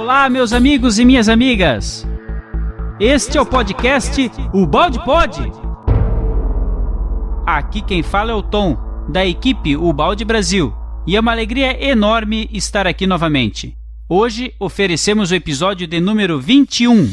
Olá, meus amigos e minhas amigas! Este é o podcast O Balde Pod. Aqui quem fala é o Tom, da equipe O Balde Brasil, e é uma alegria enorme estar aqui novamente. Hoje oferecemos o episódio de número 21.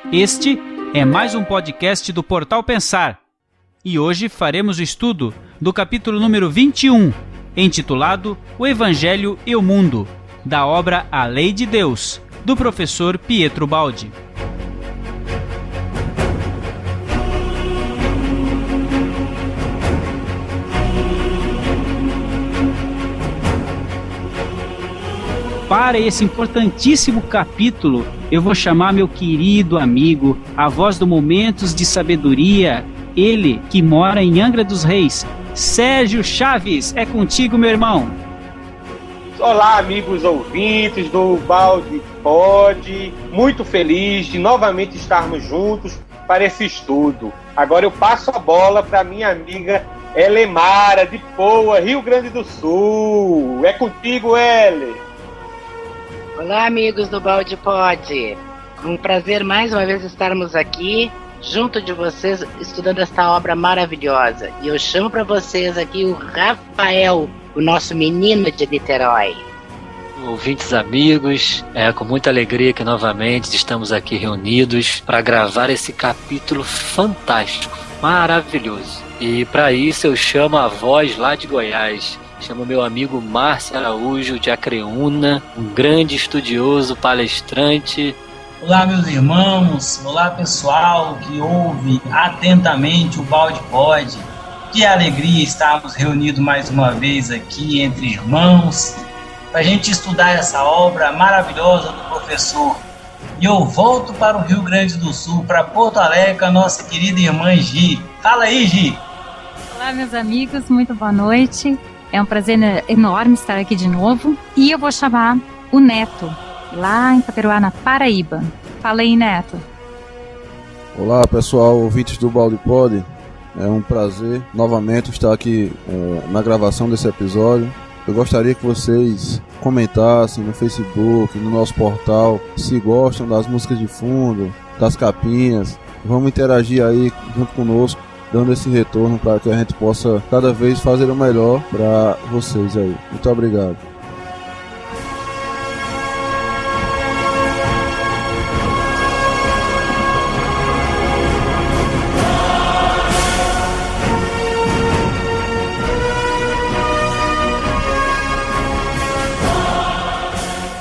Este é mais um podcast do Portal Pensar, e hoje faremos o estudo do capítulo número 21, intitulado O Evangelho e o Mundo, da obra A Lei de Deus, do professor Pietro Baldi. Para esse importantíssimo capítulo, eu vou chamar meu querido amigo, a voz do Momentos de Sabedoria, ele que mora em Angra dos Reis, Sérgio Chaves. É contigo, meu irmão. Olá, amigos ouvintes do Balde Pod. Muito feliz de novamente estarmos juntos para esse estudo. Agora eu passo a bola para minha amiga Elemara, de Poa, Rio Grande do Sul. É contigo, Ele. Olá, amigos do Balde Pod. Um prazer mais uma vez estarmos aqui junto de vocês estudando esta obra maravilhosa. E eu chamo para vocês aqui o Rafael, o nosso menino de Niterói. Ouvintes amigos, é com muita alegria que novamente estamos aqui reunidos para gravar esse capítulo fantástico, maravilhoso. E para isso eu chamo a voz lá de Goiás. Chamo meu amigo Márcio Araújo de Acreúna, um grande estudioso, palestrante. Olá, meus irmãos, olá pessoal que ouve atentamente o Balde Pod. Que alegria estarmos reunidos mais uma vez aqui entre irmãos para a gente estudar essa obra maravilhosa do professor. E eu volto para o Rio Grande do Sul, para Porto Alegre, com a nossa querida irmã Gi. Fala aí, Gi! Olá, meus amigos, muito boa noite. É um prazer enorme estar aqui de novo. E eu vou chamar o Neto, lá em Paperoá, na Paraíba. Fala aí, Neto. Olá, pessoal, ouvintes do Balde Pod. É um prazer novamente estar aqui na gravação desse episódio. Eu gostaria que vocês comentassem no Facebook, no nosso portal, se gostam das músicas de fundo, das capinhas. Vamos interagir aí junto conosco, dando esse retorno para que a gente possa cada vez fazer o melhor para vocês aí. Muito obrigado.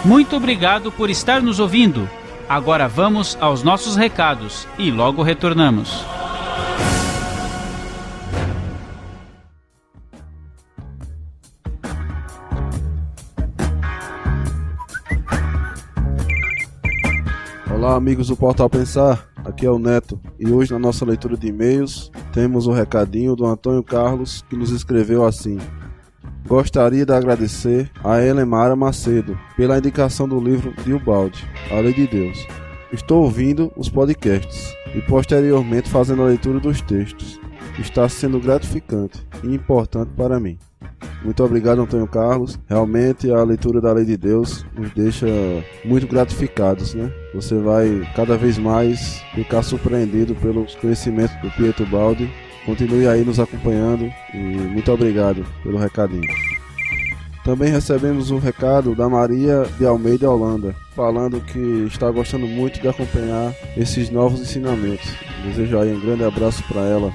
Muito obrigado por estar nos ouvindo. Agora vamos aos nossos recados e logo retornamos. Olá, amigos do Portal Pensar, aqui é o Neto, e hoje na nossa leitura de e-mails temos um recadinho do Antônio Carlos, que nos escreveu assim: gostaria de agradecer a Elemara Macedo pela indicação do livro de Ubaldi, A Lei de Deus. Estou ouvindo os podcasts e posteriormente fazendo a leitura dos textos. Está sendo gratificante e importante para mim. Muito obrigado, Antônio Carlos. Realmente a leitura da Lei de Deus nos deixa muito gratificados, né? Você vai cada vez mais ficar surpreendido pelos conhecimentos do Pietro Baldi. Continue aí nos acompanhando e muito obrigado pelo recadinho. Também recebemos um recado da Maria de Almeida Holanda, falando que está gostando muito de acompanhar esses novos ensinamentos. Desejo aí um grande abraço para ela.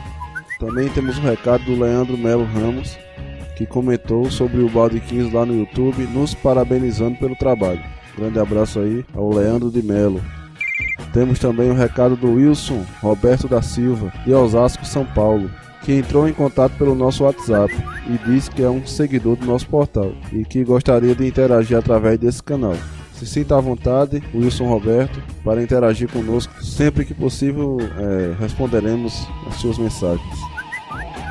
Também temos um recado do Leandro Melo Ramos, que comentou sobre o Balde 15 lá no YouTube, nos parabenizando pelo trabalho. Grande abraço aí ao Leandro de Melo. Temos também o recado do Wilson Roberto da Silva, de Osasco, São Paulo, que entrou em contato pelo nosso WhatsApp e disse que é um seguidor do nosso portal e que gostaria de interagir através desse canal. Se sinta à vontade, Wilson Roberto, para interagir conosco. Sempre que possível, responderemos as suas mensagens.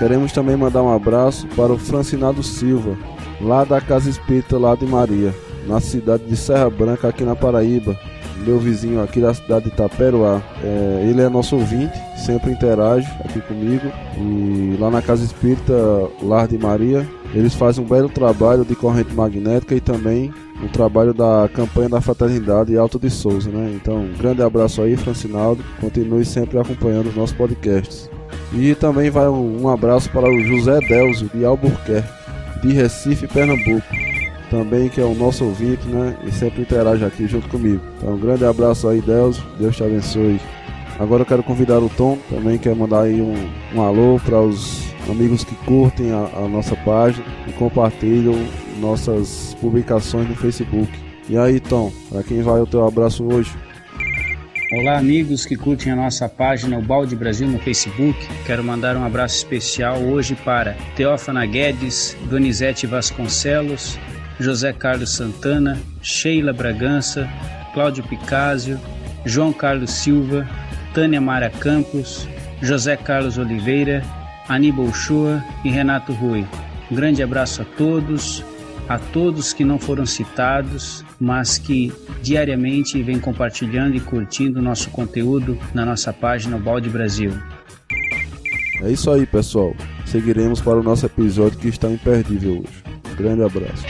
Queremos também mandar um abraço para o Francinado Silva, lá da Casa Espírita lá de Maria, na cidade de Serra Branca, aqui na Paraíba. Meu vizinho aqui da cidade de Itaperuá. Ele é nosso ouvinte, sempre interage aqui comigo. E lá na Casa Espírita Lar de Maria, eles fazem um belo trabalho de corrente magnética e também o trabalho da campanha da Fraternidade Alto de Souza, né? Então, um grande abraço aí, Francinaldo. Continue sempre acompanhando os nossos podcasts. E também vai um abraço para o José Delzio de Albuquerque, de Recife, Pernambuco. Também que é o nosso ouvinte, né? E sempre interage aqui junto comigo. Então, um grande abraço aí, Delzio. Deus te abençoe. Agora eu quero convidar o Tom, também quer mandar aí um alô para os amigos que curtem a nossa página e compartilham nossas publicações no Facebook. E aí, Tom, para quem vai o teu abraço hoje? Olá, amigos que curtem a nossa página O Balde Brasil no Facebook. Quero mandar um abraço especial hoje para Teófana Guedes, Donizete Vasconcelos, José Carlos Santana, Sheila Bragança, Cláudio Picásio, João Carlos Silva, Tânia Mara Campos, José Carlos Oliveira, Aníbal Uchoa e Renato Rui. Um grande abraço a todos que não foram citados, mas que diariamente vêm compartilhando e curtindo o nosso conteúdo na nossa página O Balde Brasil. É isso aí, pessoal. Seguiremos para o nosso episódio que está imperdível hoje. Um grande abraço.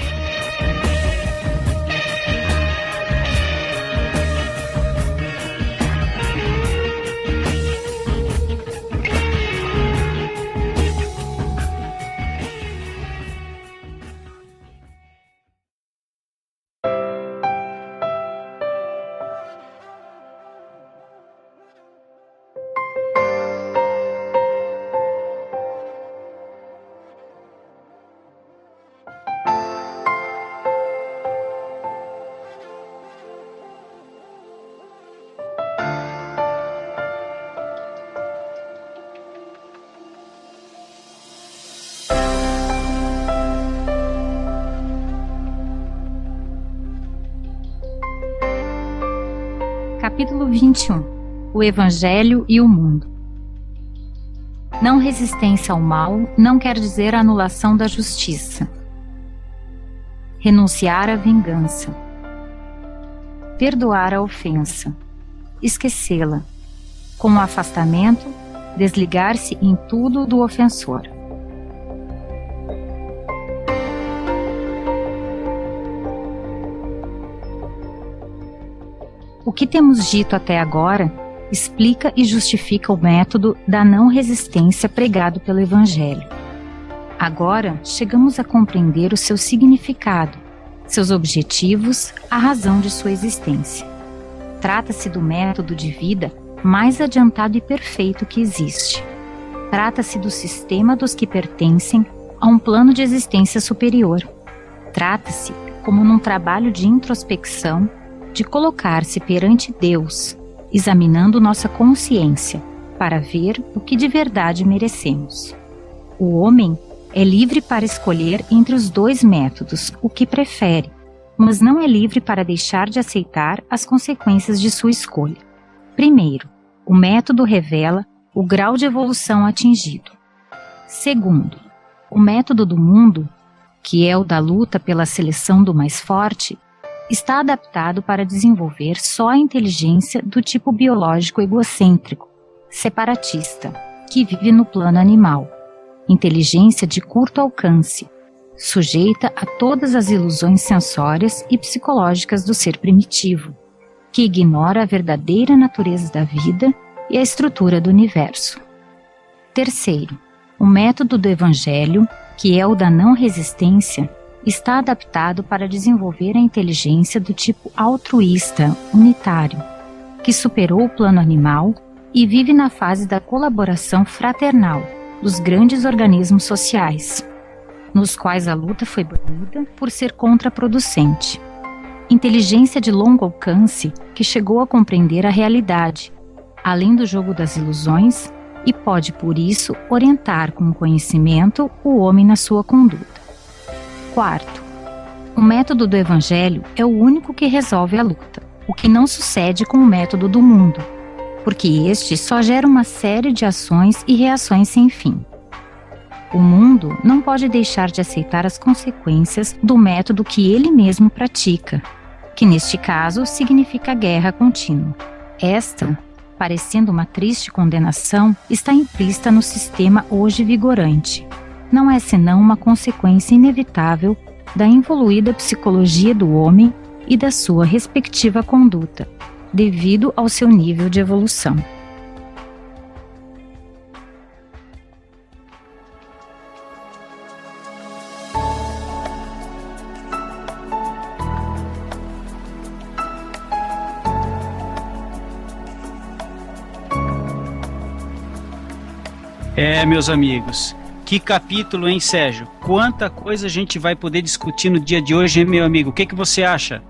Capítulo 21. O Evangelho e o Mundo. Não resistência ao mal não quer dizer anulação da justiça. Renunciar à vingança. Perdoar a ofensa. Esquecê-la. Com o afastamento, desligar-se em tudo do ofensor. O que temos dito até agora explica e justifica o método da não resistência pregado pelo Evangelho. Agora chegamos a compreender o seu significado, seus objetivos, a razão de sua existência. Trata-se do método de vida mais adiantado e perfeito que existe. Trata-se do sistema dos que pertencem a um plano de existência superior. Trata-se, como num trabalho de introspecção, de colocar-se perante Deus, examinando nossa consciência, para ver o que de verdade merecemos. O homem é livre para escolher entre os dois métodos o que prefere, mas não é livre para deixar de aceitar as consequências de sua escolha. Primeiro, o método revela o grau de evolução atingido. Segundo, o método do mundo, que é o da luta pela seleção do mais forte, está adaptado para desenvolver só a inteligência do tipo biológico egocêntrico, separatista, que vive no plano animal, inteligência de curto alcance, sujeita a todas as ilusões sensórias e psicológicas do ser primitivo, que ignora a verdadeira natureza da vida e a estrutura do universo. Terceiro, o método do Evangelho, que é o da não resistência, está adaptado para desenvolver a inteligência do tipo altruísta, unitário, que superou o plano animal e vive na fase da colaboração fraternal dos grandes organismos sociais, nos quais a luta foi banida por ser contraproducente. Inteligência de longo alcance que chegou a compreender a realidade, além do jogo das ilusões, e pode, por isso, orientar com conhecimento o homem na sua conduta. Quarto, o método do Evangelho é o único que resolve a luta, o que não sucede com o método do mundo, porque este só gera uma série de ações e reações sem fim. O mundo não pode deixar de aceitar as consequências do método que ele mesmo pratica, que neste caso significa guerra contínua. Esta, parecendo uma triste condenação, está implícita no sistema hoje vigorante. Não é senão uma consequência inevitável da evoluída psicologia do homem e da sua respectiva conduta, devido ao seu nível de evolução. Meus amigos, que capítulo, hein, Sérgio? Quanta coisa a gente vai poder discutir no dia de hoje, hein, meu amigo? O que você acha?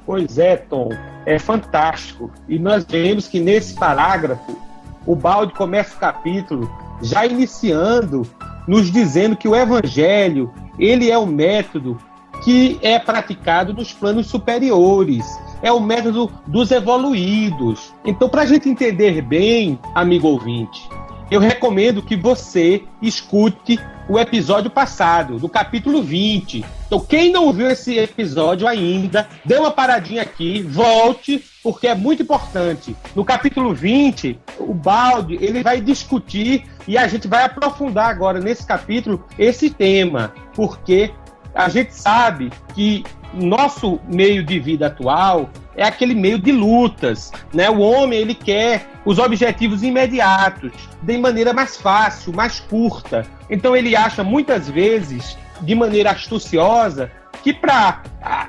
Pois é, Tom, é fantástico. E nós vemos que nesse parágrafo, o Baldi começa o capítulo já iniciando, nos dizendo que o Evangelho, ele é o método que é praticado nos planos superiores. É o método dos evoluídos. Então, para a gente entender bem, amigo ouvinte, eu recomendo que você escute o episódio passado, do capítulo 20. Então, quem não ouviu esse episódio ainda, dê uma paradinha aqui, volte, porque é muito importante. No capítulo 20, o Baldi, ele vai discutir, e a gente vai aprofundar agora nesse capítulo esse tema, porque a gente sabe que nosso meio de vida atual é aquele meio de lutas, né? O homem, ele quer os objetivos imediatos, de maneira mais fácil, mais curta. Então ele acha muitas vezes, de maneira astuciosa, que para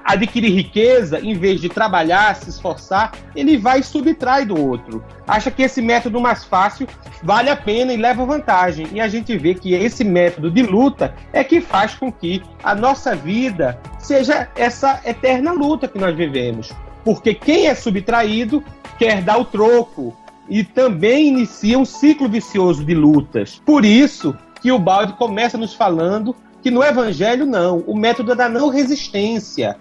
adquirir riqueza, em vez de trabalhar, se esforçar, ele vai e subtrai do outro. Acha que esse método mais fácil vale a pena e leva vantagem. E a gente vê que esse método de luta é que faz com que a nossa vida seja essa eterna luta que nós vivemos. Porque quem é subtraído quer dar o troco e também inicia um ciclo vicioso de lutas. Por isso que o Baldi começa nos falando que no Evangelho não, o método é da não resistência,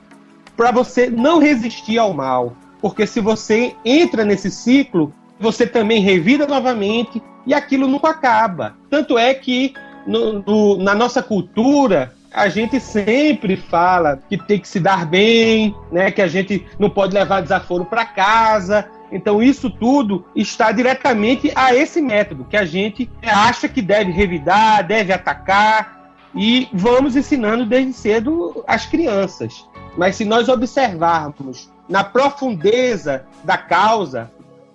para você não resistir ao mal, porque se você entra nesse ciclo, você também revida novamente e aquilo nunca acaba. Tanto é que na nossa cultura, a gente sempre fala que tem que se dar bem, né, que a gente não pode levar desaforo para casa. Então isso tudo está diretamente a esse método, que a gente acha que deve revidar, deve atacar, e vamos ensinando desde cedo as crianças. Mas se nós observarmos na profundeza da causa,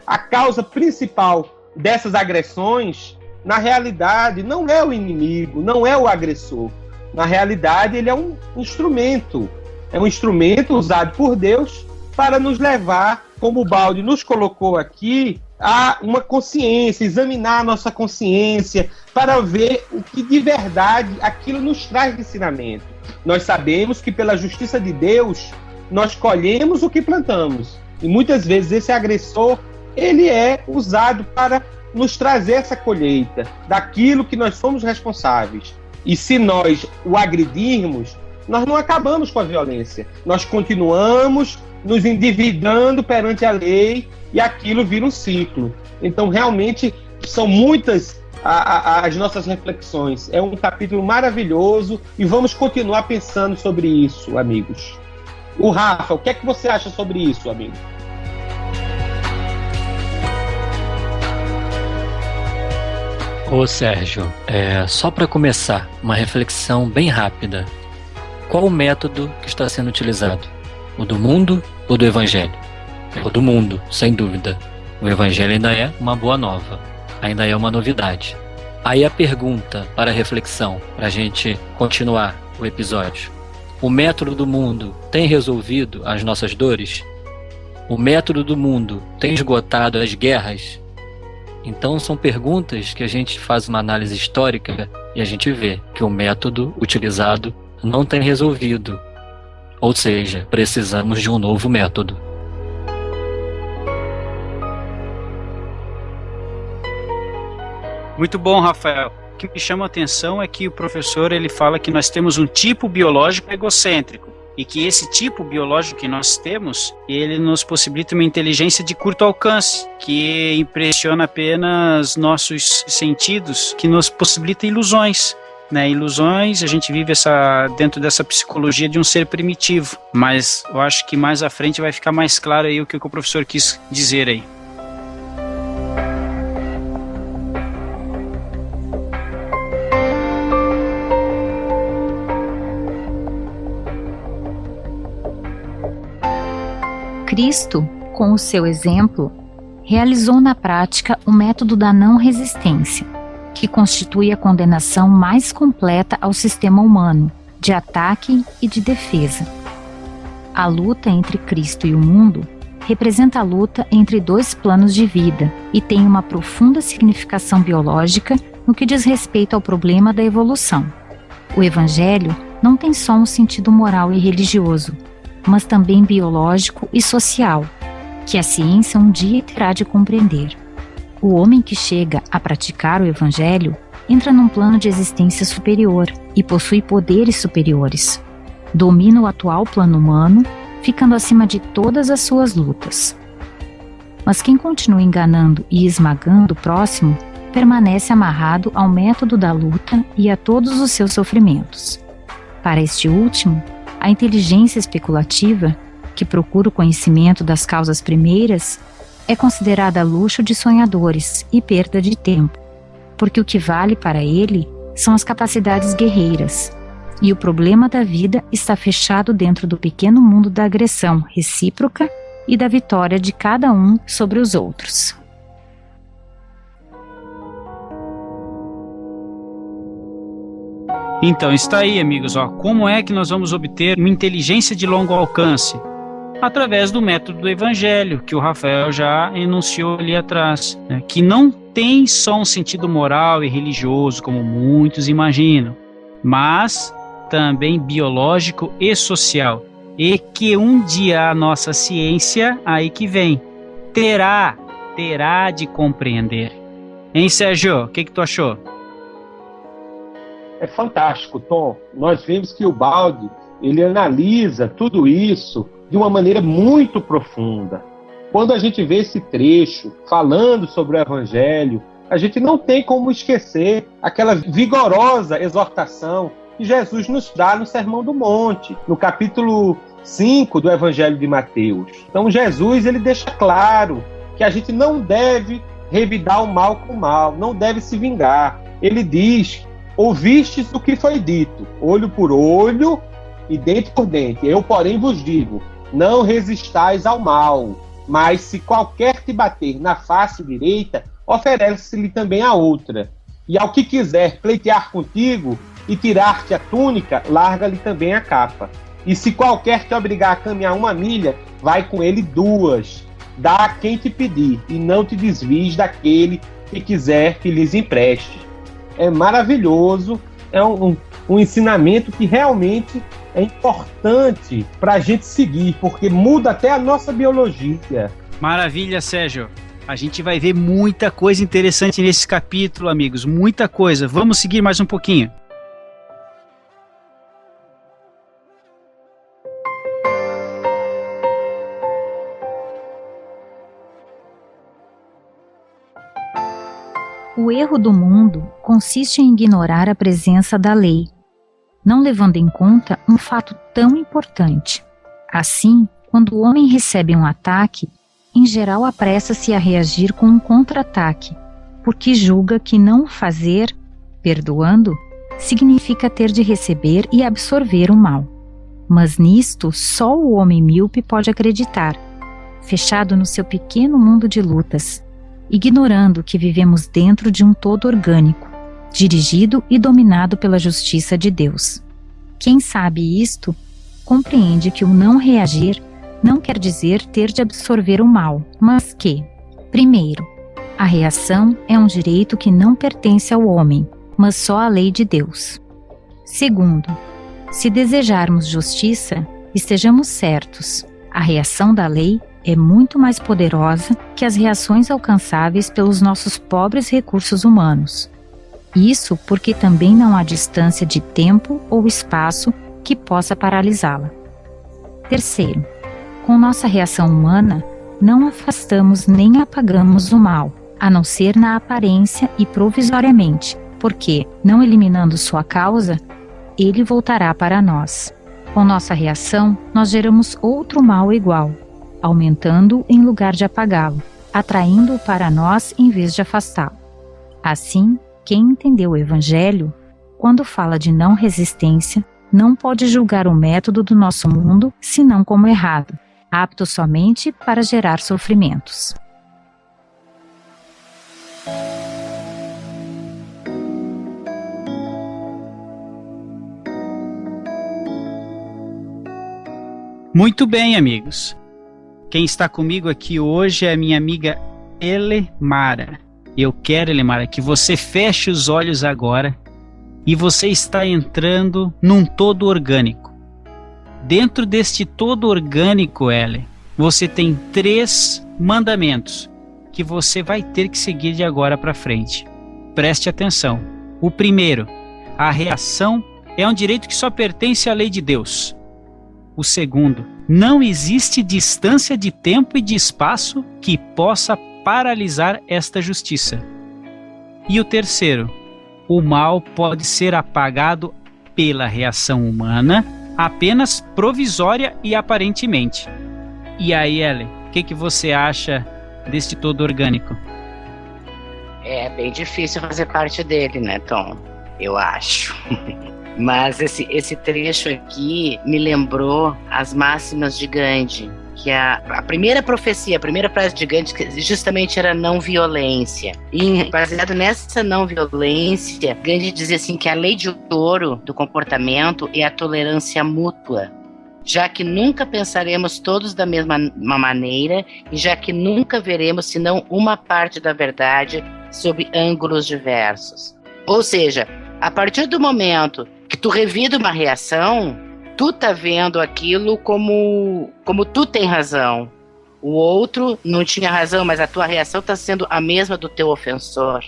a causa principal dessas agressões, na realidade, não é o inimigo, não é o agressor. Na realidade, ele é um instrumento. É um instrumento usado por Deus para nos levar, como o Baldi nos colocou aqui, a uma consciência, examinar a nossa consciência, para ver o que de verdade aquilo nos traz de ensinamento. Nós sabemos que pela justiça de Deus, nós colhemos o que plantamos. E muitas vezes esse agressor, ele é usado para nos trazer essa colheita daquilo que nós somos responsáveis. E se nós o agredirmos, nós não acabamos com a violência. Nós continuamos nos endividando perante a lei e aquilo vira um ciclo. Então, realmente, são muitas as nossas reflexões. É um capítulo maravilhoso e vamos continuar pensando sobre isso, amigos. O Rafa, o que é que você acha sobre isso, amigo? Ô Sérgio, só para começar, uma reflexão bem rápida. Qual o método que está sendo utilizado? O do mundo ou do Evangelho? O do mundo, sem dúvida. O Evangelho ainda é uma boa nova, ainda é uma novidade. Aí a pergunta para a reflexão, para a gente continuar o episódio. O método do mundo tem resolvido as nossas dores? O método do mundo tem esgotado as guerras? Então são perguntas que a gente faz uma análise histórica e a gente vê que o método utilizado não tem resolvido. Ou seja, precisamos de um novo método. Muito bom, Rafael. O que me chama a atenção é que o professor ele fala que nós temos um tipo biológico egocêntrico e que esse tipo biológico que nós temos, ele nos possibilita uma inteligência de curto alcance, que impressiona apenas nossos sentidos, que nos possibilita ilusões. Ilusões, a gente vive dentro dessa psicologia de um ser primitivo, mas eu acho que mais à frente vai ficar mais claro aí o que o professor quis dizer aí. Cristo, com o seu exemplo, realizou na prática o método da não resistência, que constitui a condenação mais completa ao sistema humano, de ataque e de defesa. A luta entre Cristo e o mundo representa a luta entre dois planos de vida e tem uma profunda significação biológica no que diz respeito ao problema da evolução. O Evangelho não tem só um sentido moral e religioso, mas também biológico e social, que a ciência um dia terá de compreender. O homem que chega a praticar o Evangelho entra num plano de existência superior e possui poderes superiores. Domina o atual plano humano, ficando acima de todas as suas lutas. Mas quem continua enganando e esmagando o próximo, permanece amarrado ao método da luta e a todos os seus sofrimentos. Para este último, a inteligência especulativa, que procura o conhecimento das causas primeiras, é considerada luxo de sonhadores e perda de tempo, porque o que vale para ele são as capacidades guerreiras, e o problema da vida está fechado dentro do pequeno mundo da agressão recíproca e da vitória de cada um sobre os outros. Então está aí, amigos, como é que nós vamos obter uma inteligência de longo alcance? Através do método do Evangelho, que o Rafael já enunciou ali atrás, que não tem só um sentido moral e religioso, como muitos imaginam, mas também biológico e social, e que um dia a nossa ciência, aí que vem, terá de compreender. Hein, Sérgio, o que tu achou? É fantástico, Tom. Nós vemos que o Baldi, ele analisa tudo isso de uma maneira muito profunda. Quando a gente vê esse trecho falando sobre o Evangelho, a gente não tem como esquecer aquela vigorosa exortação que Jesus nos dá no Sermão do Monte, no capítulo 5 do Evangelho de Mateus. Então Jesus, ele deixa claro que a gente não deve revidar o mal com o mal, não deve se vingar. Ele diz: ouvistes o que foi dito, olho por olho e dente por dente. Eu, porém, vos digo, não resistais ao mal, mas se qualquer te bater na face direita, oferece-lhe também a outra. E ao que quiser pleitear contigo e tirar-te a túnica, larga-lhe também a capa. E se qualquer te obrigar a caminhar 1 milha, vai com ele 2. Dá a quem te pedir, e não te desvies daquele que quiser que lhes empreste. É maravilhoso, é um ensinamento que realmente é importante para a gente seguir, porque muda até a nossa biologia. Maravilha, Sérgio. A gente vai ver muita coisa interessante nesse capítulo, amigos, muita coisa. Vamos seguir mais um pouquinho. O erro do mundo consiste em ignorar a presença da lei, não levando em conta um fato tão importante. Assim, quando o homem recebe um ataque, em geral apressa-se a reagir com um contra-ataque, porque julga que não o fazer, perdoando, significa ter de receber e absorver o mal. Mas nisto só o homem míope pode acreditar, fechado no seu pequeno mundo de lutas, ignorando que vivemos dentro de um todo orgânico, dirigido e dominado pela justiça de Deus. Quem sabe isto compreende que o não reagir não quer dizer ter de absorver o mal, mas que, primeiro, a reação é um direito que não pertence ao homem, mas só à lei de Deus. Segundo, se desejarmos justiça, estejamos certos, a reação da lei é muito mais poderosa que as reações alcançáveis pelos nossos pobres recursos humanos. Isso porque também não há distância de tempo ou espaço que possa paralisá-la. Terceiro, com nossa reação humana, não afastamos nem apagamos o mal, a não ser na aparência e provisoriamente, porque, não eliminando sua causa, ele voltará para nós. Com nossa reação, nós geramos outro mal igual, aumentando em lugar de apagá-lo, atraindo-o para nós em vez de afastá-lo. Assim, quem entendeu o Evangelho, quando fala de não resistência, não pode julgar o método do nosso mundo senão como errado, apto somente para gerar sofrimentos. Muito bem, amigos. Quem está comigo aqui hoje é a minha amiga Elemara. Eu quero, Elemara, que você feche os olhos agora e você está entrando num todo orgânico. Dentro deste todo orgânico, Ele, você tem 3 mandamentos que você vai ter que seguir de agora para frente. Preste atenção. O primeiro, a reação é um direito que só pertence à lei de Deus. O segundo, não existe distância de tempo e de espaço que possa paralisar esta justiça. E o terceiro, o mal pode ser apagado pela reação humana, apenas provisória e aparentemente. E aí, Ellen, o que você acha deste todo orgânico? É bem difícil fazer parte dele, né, Tom? Eu acho. Mas esse trecho aqui me lembrou as máximas de Gandhi, que a primeira profecia, a primeira frase de Gandhi justamente era não violência. E baseado nessa não violência, Gandhi dizia assim que a lei de ouro do comportamento é a tolerância mútua, já que nunca pensaremos todos da mesma maneira e já que nunca veremos senão uma parte da verdade sob ângulos diversos. Ou seja, a partir do momento que tu revida uma reação, tu tá vendo aquilo como tu tem razão. O outro não tinha razão, mas a tua reação tá sendo a mesma do teu ofensor.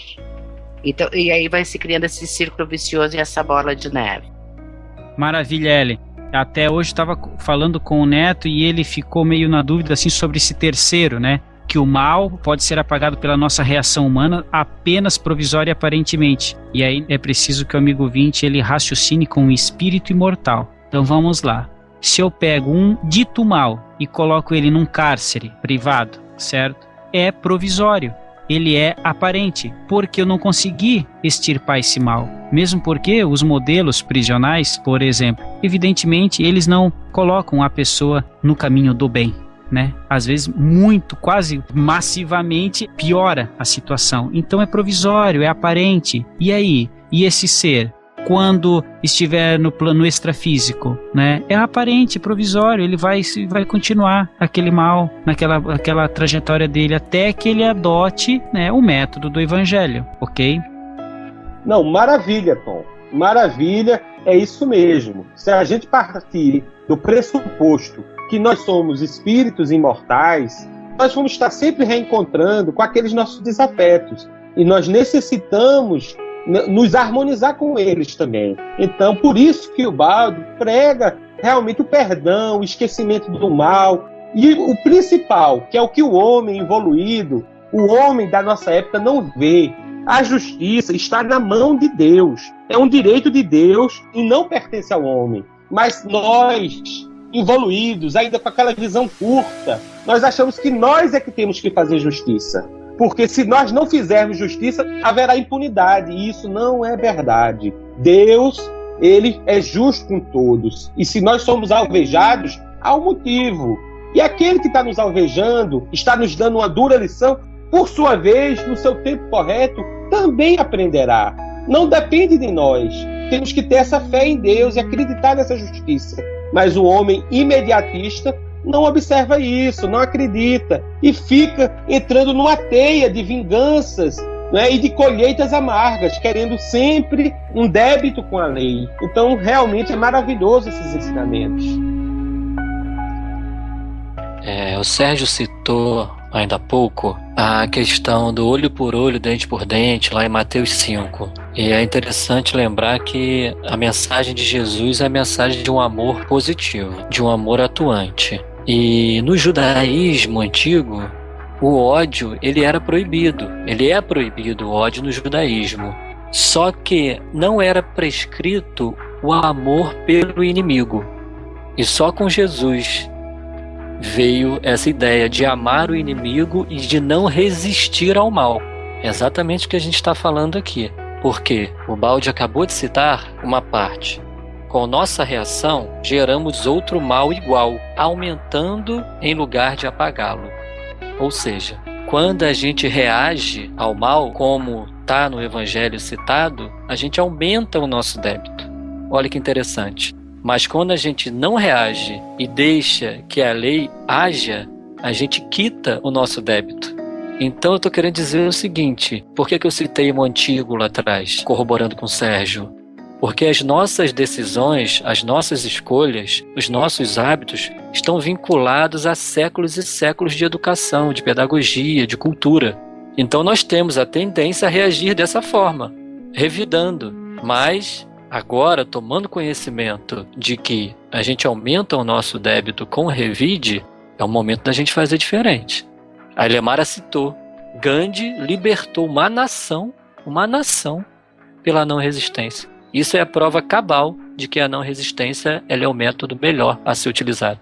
Então, e aí vai se criando esse círculo vicioso e essa bola de neve. Maravilha, Ellen. Até hoje estava falando com o Neto e ele ficou meio na dúvida assim, sobre esse terceiro, né? Que o mal pode ser apagado pela nossa reação humana apenas provisória aparentemente. E aí é preciso que o amigo ouvinte ele raciocine com o espírito imortal. Então vamos lá. Se eu pego um dito mal e coloco ele num cárcere privado, certo? É provisório. Ele é aparente, porque eu não consegui extirpar esse mal. Mesmo porque os modelos prisionais, por exemplo, evidentemente eles não colocam a pessoa no caminho do bem, né? Às vezes muito, quase massivamente piora a situação. Então é provisório, é aparente. E aí? E esse ser, quando estiver no plano extrafísico, né? É aparente, provisório, ele vai continuar aquele mal, naquela trajetória dele, até que ele adote, né, o método do Evangelho, ok? Não, maravilha, Tom. Maravilha, é isso mesmo. Se a gente partir do pressuposto que nós somos espíritos imortais, nós vamos estar sempre reencontrando com aqueles nossos desafetos. E nós necessitamos nos harmonizar com eles também. Então, por isso que o Baldi prega realmente o perdão, o esquecimento do mal. E o principal, que é o que o homem evoluído, o homem da nossa época não vê. A justiça está na mão de Deus. É um direito de Deus e não pertence ao homem. Mas nós, evoluídos, ainda com aquela visão curta, nós achamos que nós é que temos que fazer justiça. Porque se nós não fizermos justiça, haverá impunidade. E isso não é verdade. Deus, ele é justo com todos. E se nós somos alvejados, há um motivo. E aquele que está nos alvejando, está nos dando uma dura lição, por sua vez, no seu tempo correto, também aprenderá. Não depende de nós. temos que ter essa fé em Deus e acreditar nessa justiça. Mas o homem imediatista não observa isso, não acredita e fica entrando numa teia de vinganças, né, e de colheitas amargas, querendo sempre um débito com a lei. Então, realmente é maravilhoso esses ensinamentos. O Sérgio citou ainda há pouco a questão do olho por olho, dente por dente, lá em Mateus 5. E é interessante lembrar que a mensagem de Jesus é a mensagem de um amor positivo, de um amor atuante. E no judaísmo antigo, o ódio, ele era proibido. Ele é proibido, o ódio no judaísmo. Só que não era prescrito o amor pelo inimigo. E só com Jesus veio essa ideia de amar o inimigo e de não resistir ao mal. É exatamente o que a gente está falando aqui. Porque o Baldi acabou de citar uma parte. Com nossa reação, geramos outro mal igual, aumentando em lugar de apagá-lo. Ou seja, quando a gente reage ao mal, como está no Evangelho citado, a gente aumenta o nosso débito. Olha que interessante. Mas quando a gente não reage e deixa que a lei haja, a gente quita o nosso débito. Então eu estou querendo dizer o seguinte, por que eu citei o antigo lá atrás, corroborando com o Sérgio? Porque as nossas decisões, as nossas escolhas, os nossos hábitos estão vinculados a séculos e séculos de educação, de pedagogia, de cultura. Então nós temos a tendência a reagir dessa forma, revidando. Mas agora, tomando conhecimento de que a gente aumenta o nosso débito com o revide, é o momento da gente fazer diferente. A Elemara citou, Gandhi libertou uma nação pela não resistência. Isso é a prova cabal de que a não resistência ela é o método melhor a ser utilizado.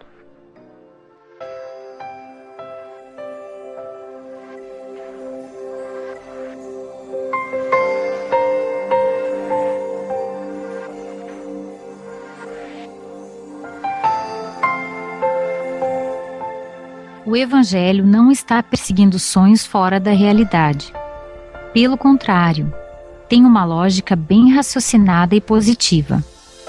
O Evangelho não está perseguindo sonhos fora da realidade. Pelo contrário, tem uma lógica bem raciocinada e positiva.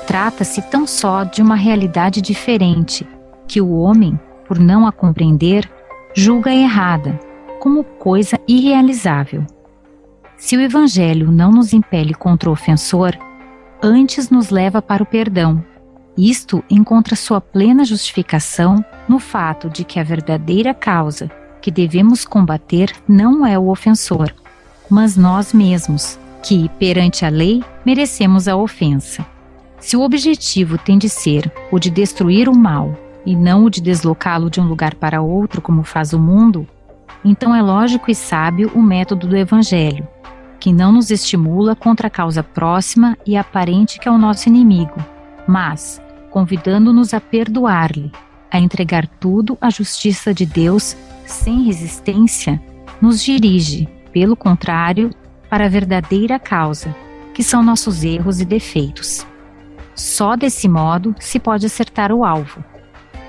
Trata-se tão só de uma realidade diferente, que o homem, por não a compreender, julga errada, como coisa irrealizável. Se o Evangelho não nos impele contra o ofensor, antes nos leva para o perdão. Isto encontra sua plena justificação no fato de que a verdadeira causa que devemos combater não é o ofensor, mas nós mesmos, que, perante a lei, merecemos a ofensa. Se o objetivo tem de ser o de destruir o mal e não o de deslocá-lo de um lugar para outro, como faz o mundo, então é lógico e sábio o método do Evangelho, que não nos estimula contra a causa próxima e aparente que é o nosso inimigo, mas, convidando-nos a perdoar-lhe, a entregar tudo à justiça de Deus sem resistência, nos dirige, pelo contrário, para a verdadeira causa, que são nossos erros e defeitos. Só desse modo se pode acertar o alvo,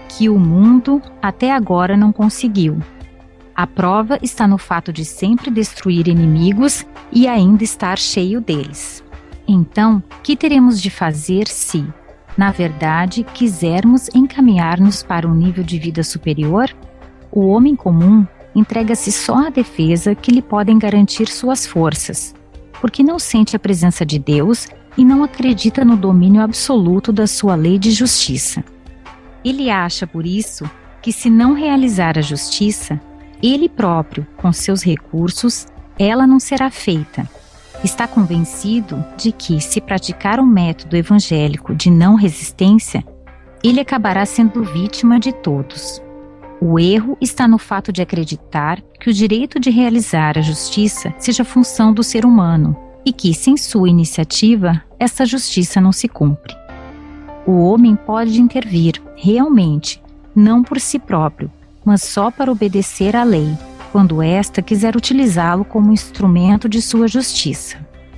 que o mundo até agora não conseguiu. A prova está no fato de sempre destruir inimigos e ainda estar cheio deles. Então, que teremos de fazer se, na verdade, quisermos encaminhar-nos para um nível de vida superior? O homem comum entrega-se só à defesa que lhe podem garantir suas forças, porque não sente a presença de Deus e não acredita no domínio absoluto da sua lei de justiça. Ele acha, por isso, que se não realizar a justiça, ele próprio, com seus recursos, ela não será feita. Está convencido de que, se praticar um método evangélico de não resistência, ele acabará sendo vítima de todos. O erro está no fato de acreditar que o direito de realizar a justiça seja função do ser humano e que, sem sua iniciativa, essa justiça não se cumpre. O homem pode intervir, realmente, não por si próprio, mas só para obedecer à lei, quando esta quiser utilizá-lo como instrumento de sua justiça.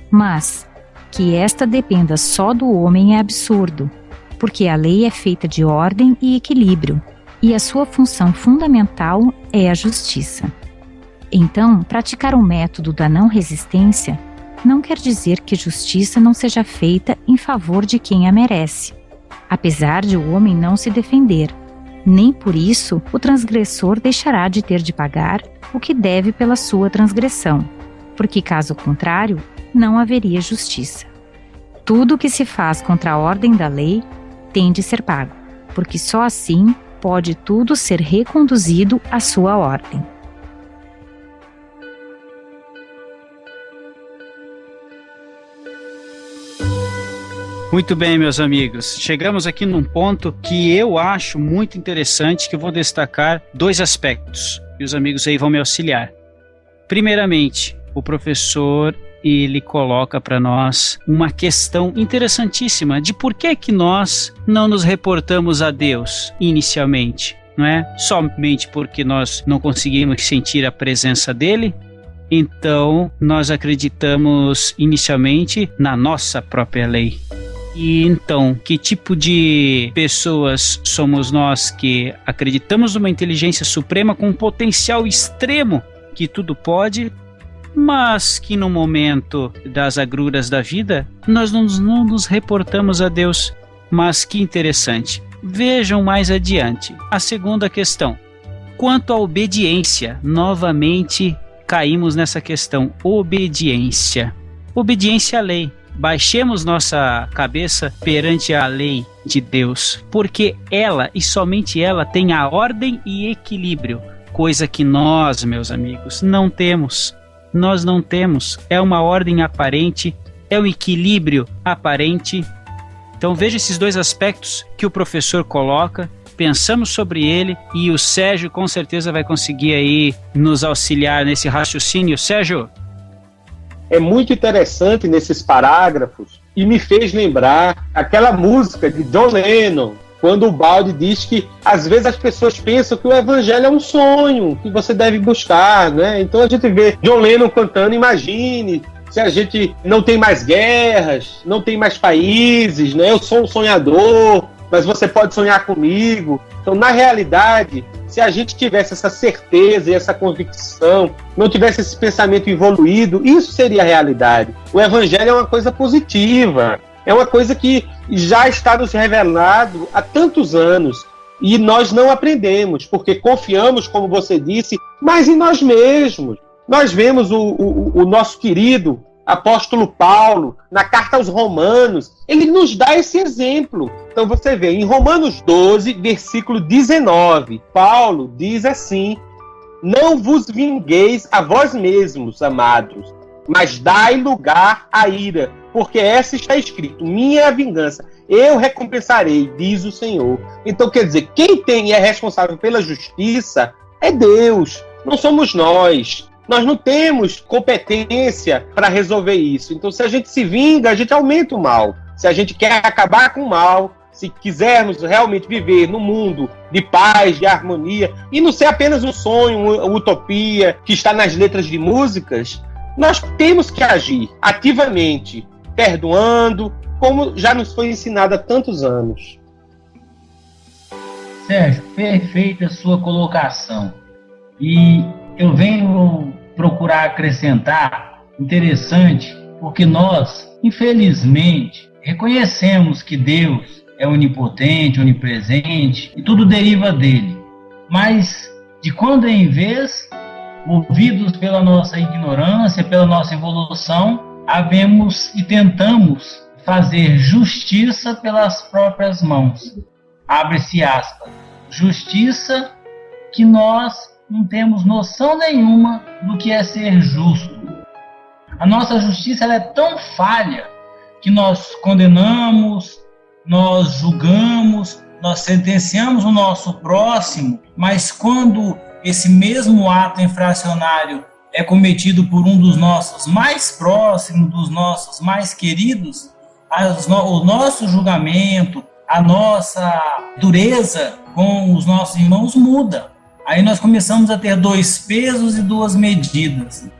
Mas, que esta dependa só do homem é absurdo, porque a lei é feita de ordem e equilíbrio, e a sua função fundamental é a justiça. Então, praticar o método da não resistência não quer dizer que justiça não seja feita em favor de quem a merece, apesar de o homem não se defender. Nem por isso o transgressor deixará de ter de pagar o que deve pela sua transgressão, porque caso contrário, não haveria justiça. Tudo o que se faz contra a ordem da lei tem de ser pago, porque só assim pode tudo ser reconduzido à sua ordem. Muito bem, meus amigos. Chegamos aqui num ponto que eu acho muito interessante, que eu vou destacar 2 aspectos, e os amigos aí vão me auxiliar. Primeiramente, o professor, ele coloca para nós uma questão interessantíssima de por que nós não nos reportamos a Deus inicialmente, não é? Somente porque nós não conseguimos sentir a presença dele, então nós acreditamos inicialmente na nossa própria lei. E então, que tipo de pessoas somos nós que acreditamos numa inteligência suprema com um potencial extremo que tudo pode, mas que no momento das agruras da vida nós não nos reportamos a Deus? Mas que interessante. Vejam mais adiante. A segunda questão. Quanto à obediência, novamente caímos nessa questão. Obediência. Obediência à lei. Baixemos nossa cabeça perante a lei de Deus, porque ela e somente ela tem a ordem e equilíbrio, coisa que nós, meus amigos, não temos. Nós não temos. É uma ordem aparente, é um equilíbrio aparente. Então veja esses 2 aspectos que o professor coloca, pensamos sobre ele e o Sérgio com certeza vai conseguir aí nos auxiliar nesse raciocínio. Sérgio? É muito interessante nesses parágrafos e me fez lembrar aquela música de John Lennon, quando o Baldi diz que às vezes as pessoas pensam que o evangelho é um sonho que você deve buscar, né? Então a gente vê John Lennon cantando, imagine se a gente não tem mais guerras, não tem mais países, né? Eu sou um sonhador, mas você pode sonhar comigo. Então, na realidade, se a gente tivesse essa certeza e essa convicção, não tivesse esse pensamento evoluído, isso seria a realidade. O evangelho é uma coisa positiva, é uma coisa que já está nos revelado há tantos anos e nós não aprendemos, porque confiamos, como você disse, mas em nós mesmos. Nós vemos o nosso querido apóstolo Paulo, na carta aos Romanos, ele nos dá esse exemplo. Então você vê, em Romanos 12, versículo 19, Paulo diz assim: não vos vingueis a vós mesmos, amados, mas dai lugar à ira, porque essa está escrito, minha é a vingança, eu recompensarei, diz o Senhor. Então quer dizer, quem tem e é responsável pela justiça é Deus, não somos nós. Nós não temos competência para resolver isso. Então, se a gente se vinga, a gente aumenta o mal. Se a gente quer acabar com o mal, se quisermos realmente viver num mundo de paz, de harmonia, e não ser apenas um sonho, uma utopia que está nas letras de músicas, nós temos que agir ativamente, perdoando, como já nos foi ensinado há tantos anos. Sérgio, perfeita a sua colocação. E eu venho procurar acrescentar, interessante, porque nós, infelizmente, reconhecemos que Deus é onipotente, onipresente, e tudo deriva dele. Mas, de quando em vez, movidos pela nossa ignorância, pela nossa evolução, havemos e tentamos fazer justiça pelas próprias mãos. Abre-se aspas. Justiça que nós não temos noção nenhuma do que é ser justo. A nossa justiça ela é tão falha que nós condenamos, nós julgamos, nós sentenciamos o nosso próximo, mas quando esse mesmo ato infracionário é cometido por um dos nossos mais próximos, dos nossos mais queridos, o nosso julgamento, a nossa dureza com os nossos irmãos muda. Aí nós começamos a ter 2 pesos e 2 medidas.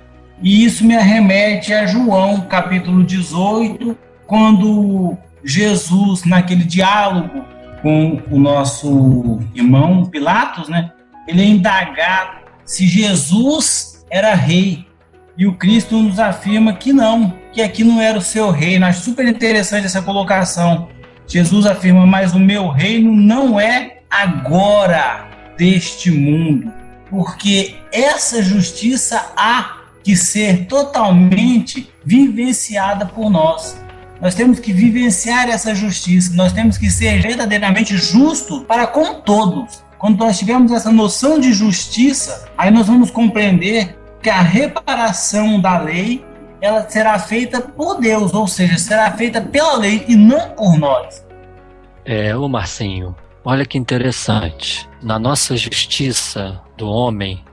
E isso me arremete a João, capítulo 18, quando Jesus, naquele diálogo com o nosso irmão Pilatos, né, ele é indagado se Jesus era rei. E o Cristo nos afirma que não, que aqui não era o seu reino. Acho super interessante essa colocação. Jesus afirma, mas o meu reino não é agora deste mundo, porque essa justiça há que ser totalmente vivenciada por nós. Nós temos que vivenciar essa justiça, nós temos que ser verdadeiramente justos para com todos. Quando nós tivermos essa noção de justiça, aí nós vamos compreender que a reparação da lei, ela será feita por Deus, ou seja, será feita pela lei e não por nós. Ô Marcinho, olha que interessante. Na nossa justiça do homem,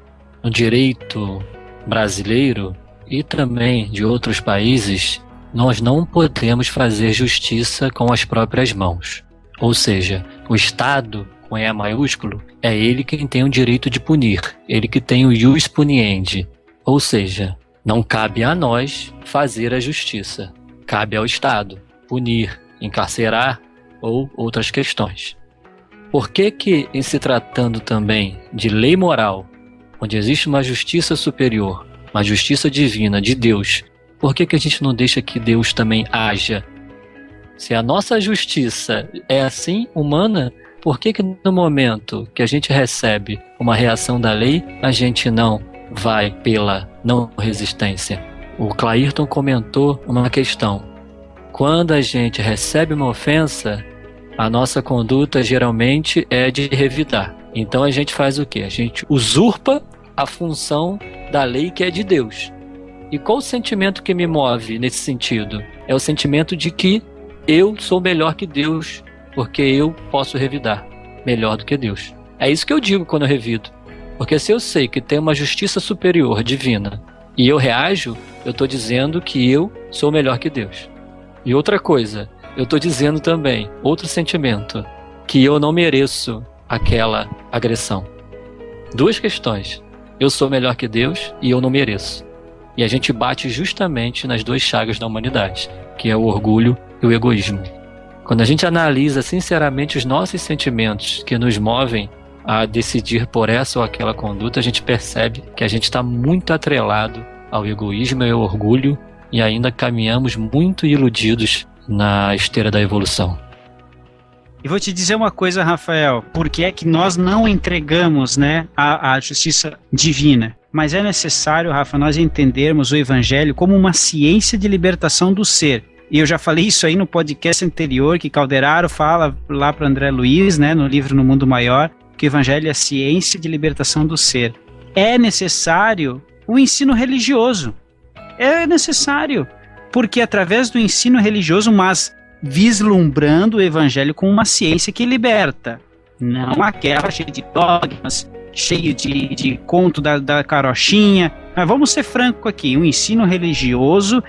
no direito brasileiro e também de outros países, nós não podemos fazer justiça com as próprias mãos. Ou seja, o Estado, com E maiúsculo, é ele quem tem o direito de punir, ele que tem o ius puniendi. Ou seja, não cabe a nós fazer a justiça, cabe ao Estado punir, encarcerar ou outras questões. Por que, em se tratando também de lei moral, onde existe uma justiça superior, uma justiça divina de Deus, por que a gente não deixa que Deus também haja? Se a nossa justiça é assim, humana, por que no momento que a gente recebe uma reação da lei, a gente não vai pela não resistência? O Clairton comentou uma questão. Quando a gente recebe uma ofensa, a nossa conduta geralmente é de revidar. Então a gente faz o quê? A gente usurpa a função da lei que é de Deus. E qual o sentimento que me move nesse sentido? É o sentimento de que eu sou melhor que Deus, porque eu posso revidar melhor do que Deus. É isso que eu digo quando eu revido. Porque se eu sei que tem uma justiça superior, divina, e eu reajo, eu estou dizendo que eu sou melhor que Deus. E outra coisa, eu estou dizendo também, outro sentimento, que eu não mereço aquela agressão. Duas questões. Eu sou melhor que Deus e eu não mereço. E a gente bate justamente nas duas chagas da humanidade, que é o orgulho e o egoísmo. Quando a gente analisa sinceramente os nossos sentimentos que nos movem a decidir por essa ou aquela conduta, a gente percebe que a gente está muito atrelado ao egoísmo e ao orgulho e ainda caminhamos muito iludidos na esteira da evolução. E vou te dizer uma coisa, Rafael, por que é que nós não entregamos, né, a justiça divina? Mas é necessário, Rafa, nós entendermos o Evangelho como uma ciência de libertação do ser. E eu já falei isso aí no podcast anterior, que Calderaro fala lá para André Luiz, né, no livro No Mundo Maior, que o Evangelho é a ciência de libertação do ser. É necessário o ensino religioso. É necessário, porque através do ensino religioso, mas vislumbrando o Evangelho como uma ciência que liberta, não aquela cheia de dogmas, cheio de conto da carochinha. Mas vamos ser franco aqui, um ensino religioso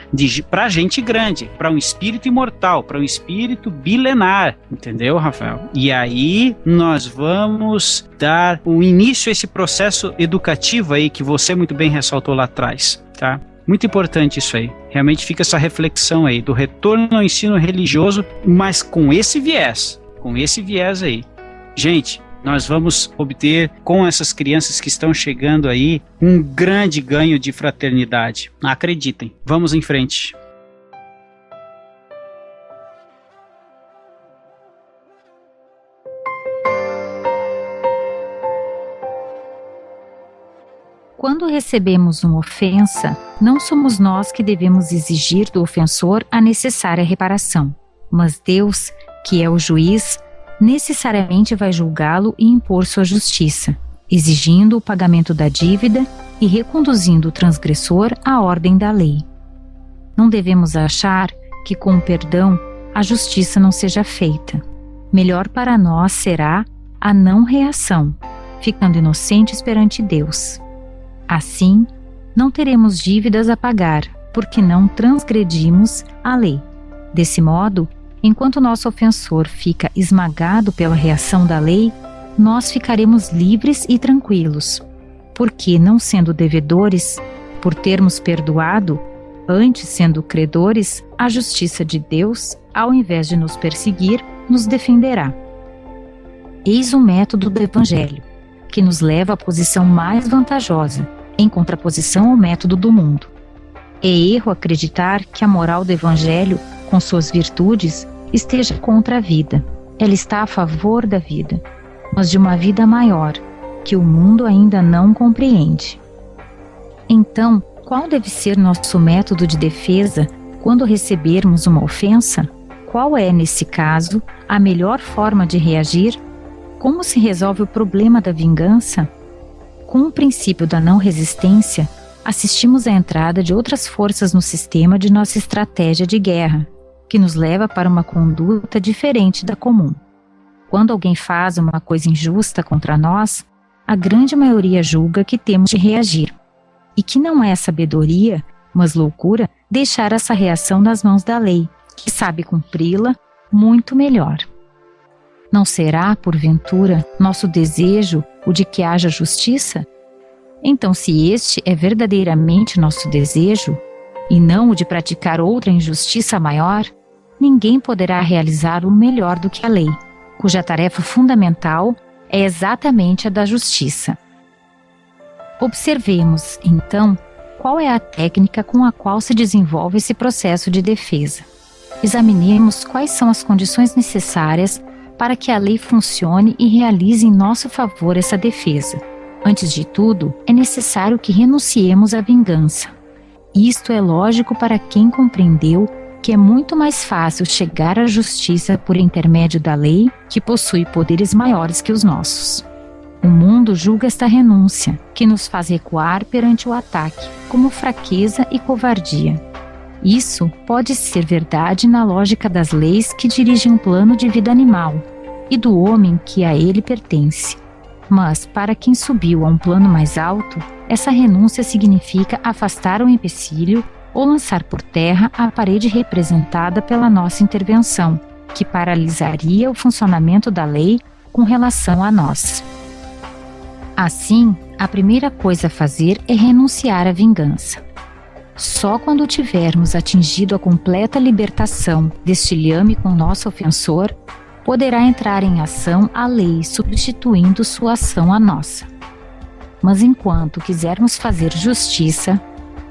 para gente grande, para um espírito imortal, para um espírito bilenar, entendeu, Rafael? E aí nós vamos dar o início a esse processo educativo aí que você muito bem ressaltou lá atrás, tá? Muito importante isso aí. Realmente fica essa reflexão aí do retorno ao ensino religioso, mas com esse viés aí. Gente, nós vamos obter com essas crianças que estão chegando aí um grande ganho de fraternidade. Acreditem. Vamos em frente. Quando recebemos uma ofensa, não somos nós que devemos exigir do ofensor a necessária reparação, mas Deus, que é o juiz, necessariamente vai julgá-lo e impor sua justiça, exigindo o pagamento da dívida e reconduzindo o transgressor à ordem da lei. Não devemos achar que com o perdão a justiça não seja feita. Melhor para nós será a não reação, ficando inocentes perante Deus. Assim, não teremos dívidas a pagar, porque não transgredimos a lei. Desse modo, enquanto nosso ofensor fica esmagado pela reação da lei, nós ficaremos livres e tranquilos, porque, não sendo devedores, por termos perdoado, antes sendo credores, a justiça de Deus, ao invés de nos perseguir, nos defenderá. Eis o método do Evangelho, que nos leva à posição mais vantajosa, em contraposição ao método do mundo, É erro acreditar que a moral do Evangelho, com suas virtudes, esteja contra a vida. Ela está a favor da vida, mas de uma vida maior, que o mundo ainda não compreende. Então, qual deve ser nosso método de defesa quando recebermos uma ofensa? Qual é, nesse caso, a melhor forma de reagir? Como se resolve o problema da vingança? Com o princípio da não resistência, assistimos à entrada de outras forças no sistema de nossa estratégia de guerra, que nos leva para uma conduta diferente da comum. Quando alguém faz uma coisa injusta contra nós, a grande maioria julga que temos de reagir, e que não é sabedoria, mas loucura, deixar essa reação nas mãos da lei, que sabe cumpri-la muito melhor. Não será, porventura, nosso desejo o de que haja justiça? Então, se este é verdadeiramente nosso desejo, e não o de praticar outra injustiça maior, ninguém poderá realizá-lo melhor do que a lei, cuja tarefa fundamental é exatamente a da justiça. Observemos, então, qual é a técnica com a qual se desenvolve esse processo de defesa. Examinemos quais são as condições necessárias para que a lei funcione e realize em nosso favor essa defesa. Antes de tudo, é necessário que renunciemos à vingança. Isto é lógico para quem compreendeu que é muito mais fácil chegar à justiça por intermédio da lei, que possui poderes maiores que os nossos. O mundo julga esta renúncia, que nos faz recuar perante o ataque, como fraqueza e covardia. Isso pode ser verdade na lógica das leis que dirigem o plano de vida animal e do homem que a ele pertence. Mas, para quem subiu a um plano mais alto, essa renúncia significa afastar o empecilho ou lançar por terra a parede representada pela nossa intervenção, que paralisaria o funcionamento da lei com relação a nós. Assim, a primeira coisa a fazer é renunciar à vingança. Só quando tivermos atingido a completa libertação deste lhame com nosso ofensor, poderá entrar em ação a lei substituindo sua ação à nossa. Mas enquanto quisermos fazer justiça,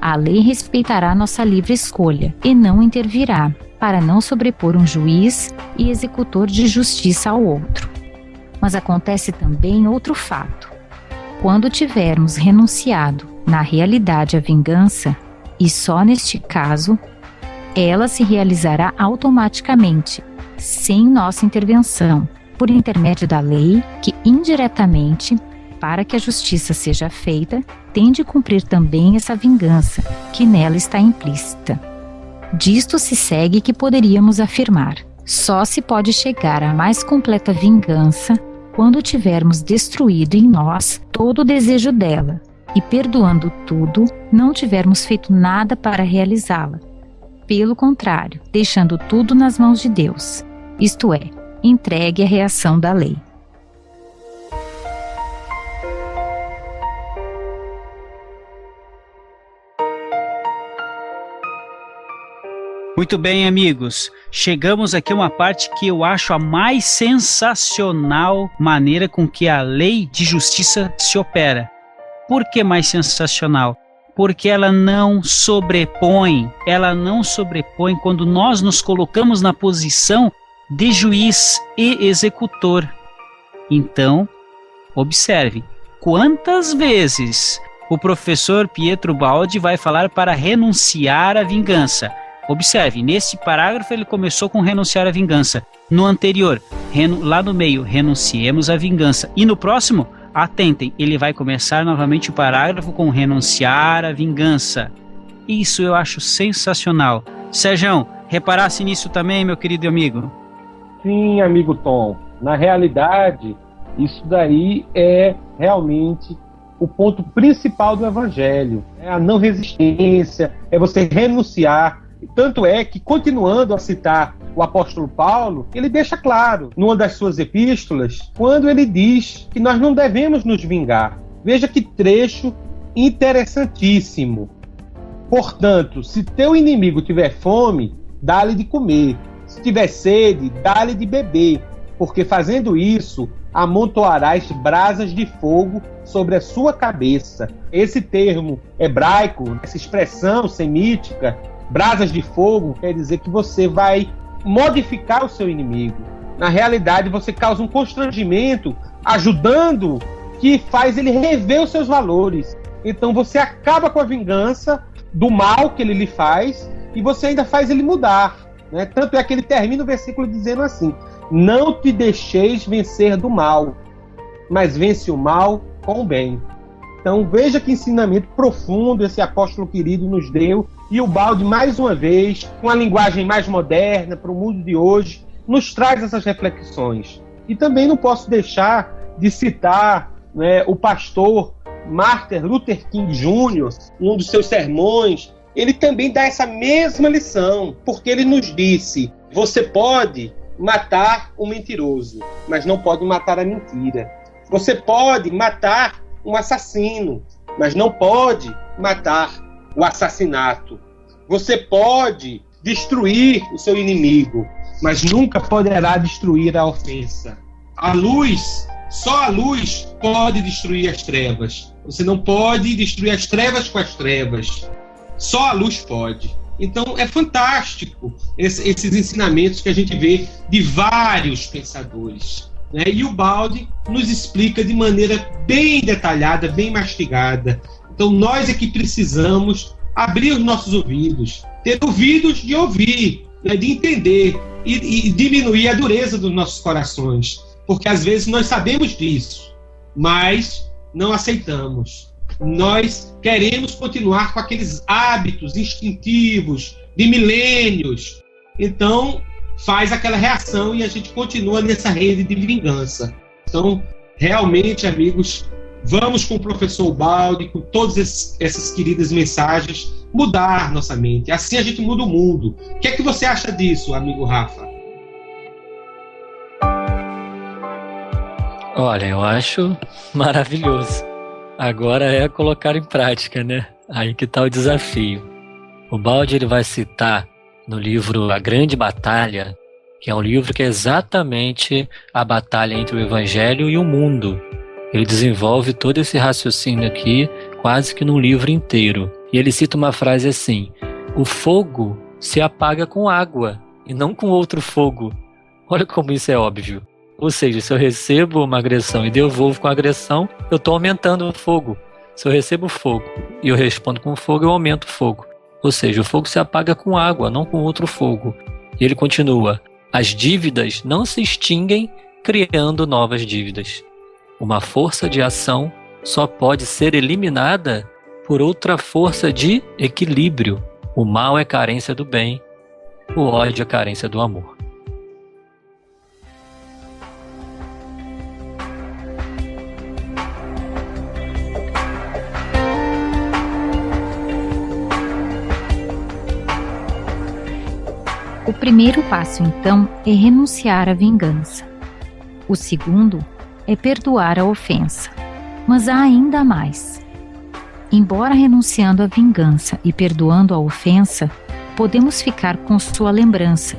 a lei respeitará nossa livre escolha e não intervirá, para não sobrepor um juiz e executor de justiça ao outro. Mas acontece também outro fato. Quando tivermos renunciado, na realidade, à vingança, e só neste caso, ela se realizará automaticamente, sem nossa intervenção, por intermédio da lei que, indiretamente, para que a justiça seja feita, tem de cumprir também essa vingança, que nela está implícita. Disto se segue que poderíamos afirmar: só se pode chegar à mais completa vingança quando tivermos destruído em nós todo o desejo dela, e perdoando tudo, não tivermos feito nada para realizá-la. Pelo contrário, deixando tudo nas mãos de Deus, isto é, entregue à reação da lei. Muito bem, amigos, chegamos aqui a uma parte que eu acho a mais sensacional maneira com que a lei de justiça se opera. Por que mais sensacional? Porque ela não sobrepõe quando nós nos colocamos na posição de juiz e executor. Então, observe, quantas vezes o professor Pietro Baldi vai falar para renunciar à vingança? Observe, nesse parágrafo ele começou com renunciar à vingança. No anterior, lá no meio, renunciemos à vingança. E no próximo, atentem, ele vai começar novamente o parágrafo com renunciar à vingança. Isso eu acho sensacional. Sérgio, reparasse nisso também, meu querido amigo? Sim, amigo Tom. Na realidade, isso daí é realmente o ponto principal do Evangelho. É a não resistência, é você renunciar. Tanto é que, continuando a citar o apóstolo Paulo, ele deixa claro, numa das suas epístolas, quando ele diz que nós não devemos nos vingar. Veja que trecho interessantíssimo. Portanto, se teu inimigo tiver fome, dá-lhe de comer. Se tiver sede, dá-lhe de beber. porque fazendo isso, amontoarás brasas de fogo sobre a sua cabeça. Esse termo hebraico, essa expressão semítica, brasas de fogo, quer dizer que você vai modificar o seu inimigo. Na realidade, você causa um constrangimento, ajudando, que faz ele rever os seus valores. Então você acaba com a vingança do mal que ele lhe faz e você ainda faz ele mudar, né? Tanto é que ele termina o versículo dizendo assim: não te deixeis vencer do mal, mas vence o mal com o bem. Então veja que ensinamento profundo esse apóstolo querido nos deu, e o Baldi, mais uma vez, com a linguagem mais moderna para o mundo de hoje, nos traz essas reflexões. E também não posso deixar de citar, né, o pastor Martin Luther King Jr., um dos seus sermões. Ele também dá essa mesma lição, porque ele nos disse: você pode matar o mentiroso, mas não pode matar a mentira. Você pode matar um assassino, mas não pode matar o assassinato. Você pode destruir o seu inimigo, mas nunca poderá destruir a ofensa. A luz, só a luz pode destruir as trevas. Você não pode destruir as trevas com as trevas. Só a luz pode. Então é fantástico esses ensinamentos que a gente vê de vários pensadores, né? E o Baldi nos explica de maneira bem detalhada, bem mastigada. Então nós é que precisamos abrir os nossos ouvidos, ter ouvidos de ouvir, né? De entender e diminuir a dureza dos nossos corações, porque às vezes nós sabemos disso, mas não aceitamos. Nós queremos continuar com aqueles hábitos instintivos de milênios. Então faz aquela reação e a gente continua nessa rede de vingança. Então, realmente, amigos, vamos com o professor Baldi, com todas essas queridas mensagens, mudar nossa mente. Assim a gente muda o mundo. O que é que você acha disso, amigo Rafa? Olha, eu acho maravilhoso. Agora é colocar em prática, né? Aí que tá o desafio. O Baldi, ele vai citar no livro A Grande Batalha, que é um livro que é exatamente a batalha entre o Evangelho e o mundo. Ele desenvolve todo esse raciocínio aqui quase que num livro inteiro. E ele cita uma frase assim: o fogo se apaga com água e não com outro fogo. Olha como isso é óbvio. Ou seja, se eu recebo uma agressão e devolvo com agressão, eu estou aumentando o fogo. Se eu recebo fogo e eu respondo com fogo, eu aumento o fogo. Ou seja, o fogo se apaga com água, não com outro fogo. E ele continua: as dívidas não se extinguem criando novas dívidas. Uma força de ação só pode ser eliminada por outra força de equilíbrio. O mal é carência do bem, o ódio é carência do amor. O primeiro passo, então, é renunciar à vingança. O segundo é perdoar a ofensa. Mas há ainda mais. Embora renunciando à vingança e perdoando a ofensa, podemos ficar com sua lembrança,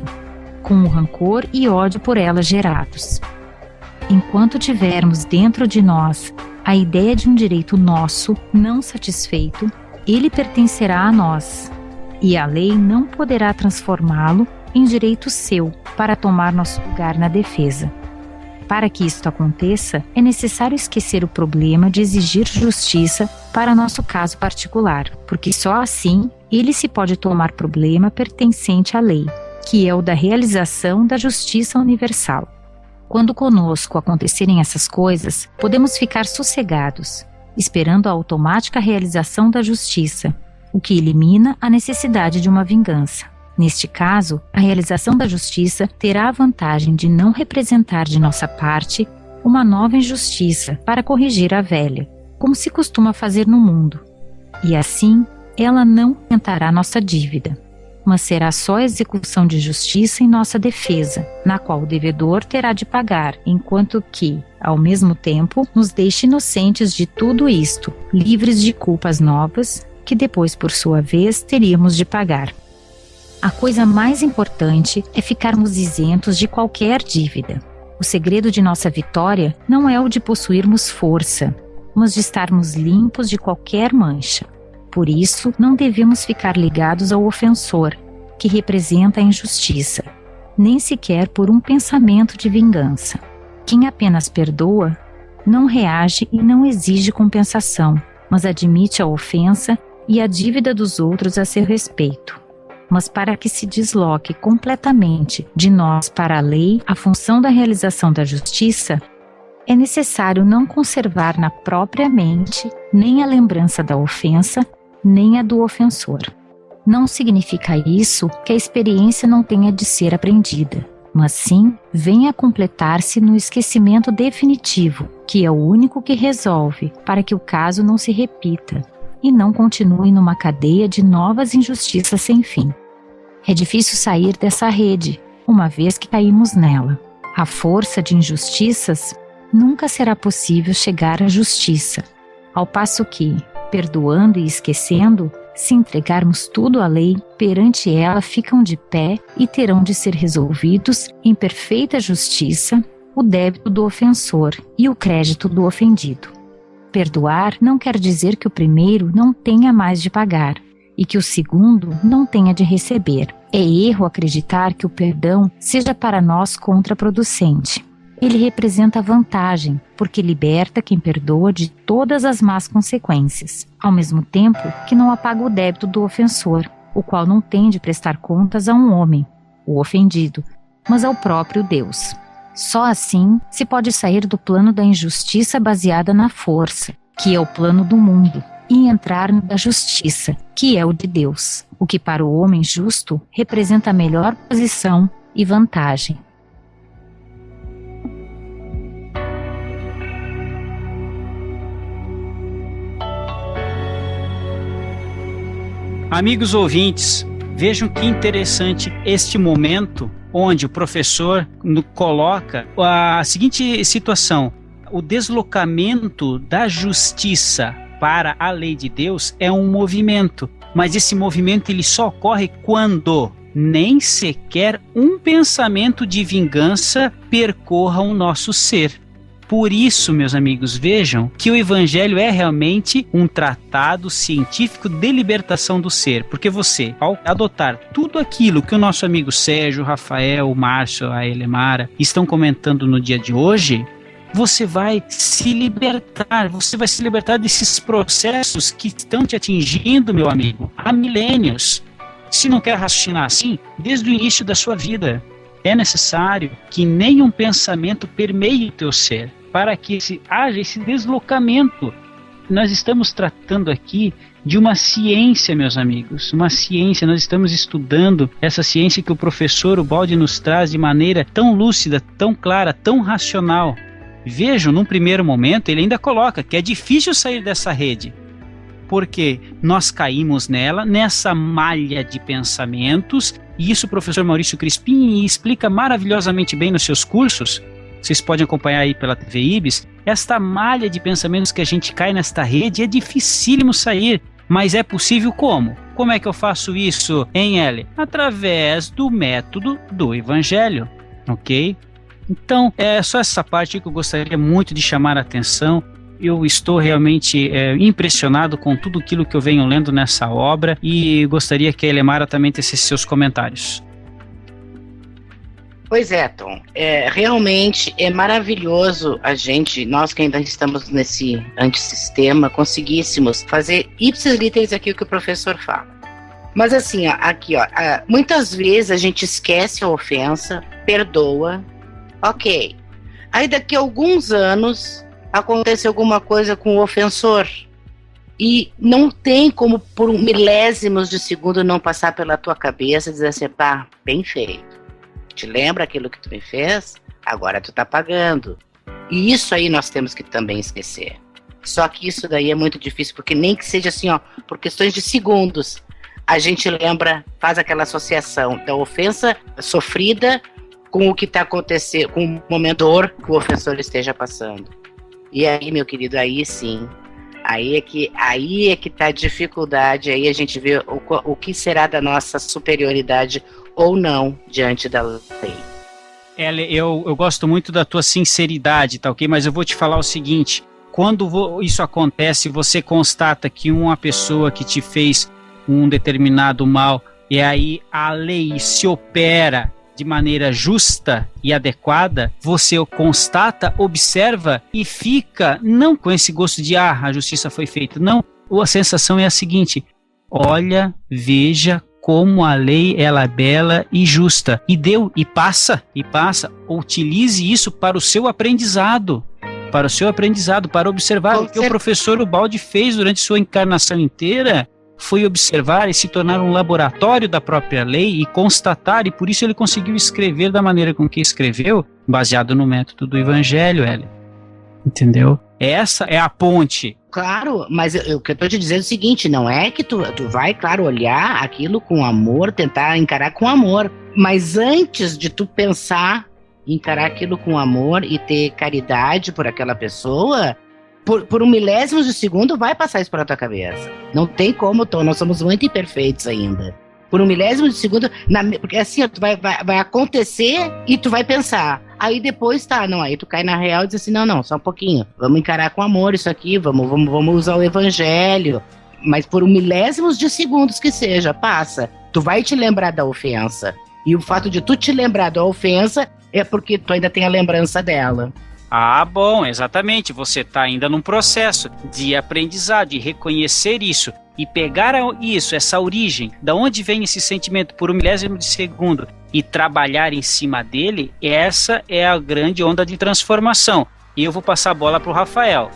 com o rancor e ódio por ela gerados. Enquanto tivermos dentro de nós a ideia de um direito nosso não satisfeito, ele pertencerá a nós, e a lei não poderá transformá-lo em direito seu para tomar nosso lugar na defesa. Para que isto aconteça, é necessário esquecer o problema de exigir justiça para nosso caso particular, porque só assim ele se pode tomar problema pertencente à lei, que é o da realização da justiça universal. Quando conosco acontecerem essas coisas, podemos ficar sossegados, esperando a automática realização da justiça, o que elimina a necessidade de uma vingança. Neste caso, a realização da justiça terá a vantagem de não representar de nossa parte uma nova injustiça para corrigir a velha, como se costuma fazer no mundo. E assim, ela não aumentará nossa dívida, mas será só execução de justiça em nossa defesa, na qual o devedor terá de pagar, enquanto que, ao mesmo tempo, nos deixe inocentes de tudo isto, livres de culpas novas, que depois, por sua vez, teríamos de pagar. A coisa mais importante é ficarmos isentos de qualquer dívida. O segredo de nossa vitória não é o de possuirmos força, mas de estarmos limpos de qualquer mancha. Por isso, não devemos ficar ligados ao ofensor, que representa a injustiça, nem sequer por um pensamento de vingança. Quem apenas perdoa, não reage e não exige compensação, mas admite a ofensa e a dívida dos outros a seu respeito. Mas para que se desloque completamente de nós para a lei a função da realização da justiça, é necessário não conservar na própria mente nem a lembrança da ofensa, nem a do ofensor. Não significa isso que a experiência não tenha de ser aprendida, mas sim venha a completar-se no esquecimento definitivo, que é o único que resolve para que o caso não se repita e não continue numa cadeia de novas injustiças sem fim. É difícil sair dessa rede, uma vez que caímos nela. À força de injustiças, nunca será possível chegar à justiça, ao passo que, perdoando e esquecendo, se entregarmos tudo à lei, perante ela ficam de pé e terão de ser resolvidos em perfeita justiça o débito do ofensor e o crédito do ofendido. Perdoar não quer dizer que o primeiro não tenha mais de pagar e que o segundo não tenha de receber. É erro acreditar que o perdão seja para nós contraproducente. Ele representa vantagem, porque liberta quem perdoa de todas as más consequências, ao mesmo tempo que não apaga o débito do ofensor, o qual não tem de prestar contas a um homem, o ofendido, mas ao próprio Deus. Só assim se pode sair do plano da injustiça baseada na força, que é o plano do mundo, e entrar no da justiça, que é o de Deus, o que para o homem justo representa a melhor posição e vantagem. Amigos ouvintes, vejam que interessante este momento onde o professor coloca a seguinte situação: o deslocamento da justiça para a lei de Deus é um movimento, mas esse movimento ele só ocorre quando nem sequer um pensamento de vingança percorra o nosso ser. Por isso, meus amigos, vejam que o Evangelho é realmente um tratado científico de libertação do ser, porque você, ao adotar tudo aquilo que o nosso amigo Sérgio, o Rafael, o Márcio, a Elemara estão comentando no dia de hoje, você vai se libertar desses processos que estão te atingindo, meu amigo, há milênios. Se não quer raciocinar assim, desde o início da sua vida, é necessário que nenhum pensamento permeie o teu ser, para que haja esse deslocamento. Nós estamos tratando aqui de uma ciência, meus amigos, uma ciência. Nós estamos estudando essa ciência que o professor Ubaldi nos traz de maneira tão lúcida, tão clara, tão racional. Vejam, num primeiro momento, ele ainda coloca que é difícil sair dessa rede, porque nós caímos nessa malha de pensamentos, e isso o professor Maurício Crispim explica maravilhosamente bem nos seus cursos. Vocês podem acompanhar aí pela TV Ibis. Esta malha de pensamentos que a gente cai nesta rede é dificílimo sair, mas é possível como? Como é que eu faço isso, hein, Eli? Através do método do Evangelho, ok? Então, é só essa parte que eu gostaria muito de chamar a atenção. Eu estou realmente impressionado com tudo aquilo que eu venho lendo nessa obra e gostaria que a Elemara também tecesse seus comentários. Pois é, Tom. Realmente é maravilhoso nós que ainda estamos nesse antissistema, conseguíssemos fazer ipsis literis aquilo que o professor fala. Mas assim, muitas vezes a gente esquece a ofensa, perdoa, ok. Aí daqui a alguns anos acontece alguma coisa com o ofensor e não tem como por milésimos de segundo não passar pela tua cabeça e dizer assim, pá, bem feito, te lembra aquilo que tu me fez? Agora tu tá pagando. E isso aí nós temos que também esquecer. Só que isso daí é muito difícil, porque nem que seja assim, por questões de segundos, a gente lembra, faz aquela associação da ofensa sofrida com o que está acontecendo, com o momento que o ofensor esteja passando. E aí, meu querido, aí sim, aí é que tá a dificuldade, aí a gente vê o que será da nossa superioridade ou não diante da lei. Eu gosto muito da tua sinceridade, tá ok? Mas eu vou te falar o seguinte, quando isso acontece, você constata que uma pessoa que te fez um determinado mal, e aí a lei se opera de maneira justa e adequada, você constata, observa e fica, não com esse gosto de, a justiça foi feita, não. A sensação é a seguinte, olha, veja como a lei ela é bela e justa, e passa, utilize isso para o seu aprendizado, para observar o que o professor Ubaldi fez durante sua encarnação inteira, foi observar e se tornar um laboratório da própria lei e constatar, e por isso ele conseguiu escrever da maneira com que escreveu, baseado no método do Evangelho, Hélio. Entendeu? Essa é a ponte. Claro, mas o que eu tô te dizendo é o seguinte, não é que tu vai, claro, olhar aquilo com amor, tentar encarar com amor, mas antes de tu pensar em encarar aquilo com amor e ter caridade por aquela pessoa, por um milésimo de segundo vai passar isso pela tua cabeça. Não tem como, nós somos muito imperfeitos ainda. Por um milésimo de segundo, porque assim, ó, vai acontecer e tu vai pensar. Aí depois aí tu cai na real e diz assim, não, só um pouquinho. Vamos encarar com amor isso aqui, vamos usar o Evangelho. Mas por um milésimos de segundos que seja, passa. Tu vai te lembrar da ofensa. E o fato de tu te lembrar da ofensa é porque tu ainda tem a lembrança dela. Ah, bom, exatamente. Você está ainda num processo de aprendizado, de reconhecer isso e pegar isso, essa origem, da onde vem esse sentimento por um milésimo de segundo e trabalhar em cima dele, essa é a grande onda de transformação. E eu vou passar a bola para o Rafael.